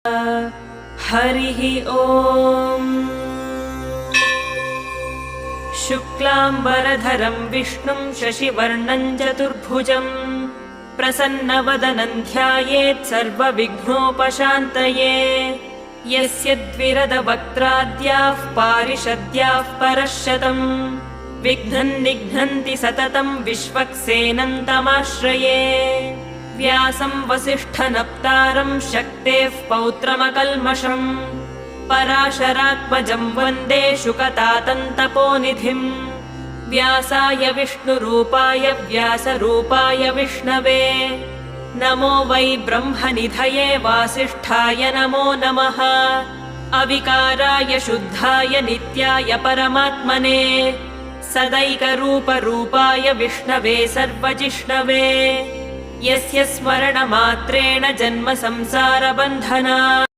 हरिः ॐ। शुक्लाम्बरधरं विष्णुं शशिवर्णं चतुर्भुजं प्रसन्नवदनं ध्यायेत् सर्वविघ्नोपशान्तये। यस्य द्विरदवक्त्राद्याः पारिषद्याः परश्शतम् विघ्नं निघ्नन्ति सततं विश्वक्सेनं तमाश्रये। व्यासं वसिष्ठनप्तारं शक्तेः पौत्रमकल्मषम् पराशरात्मजं वन्दे शुकतातन्तपोनिधिम्। व्यासाय विष्णुरूपाय व्यासरूपाय विष्णवे नमो वै ब्रह्मनिधये वासिष्ठाय नमो नमः। अविकाराय शुद्धाय नित्याय परमात्मने सदैकरूपरूपाय विष्णवे सर्वजिष्णवे। यस्य स्मरणमात्रेण जन्म संसारबन्धनात्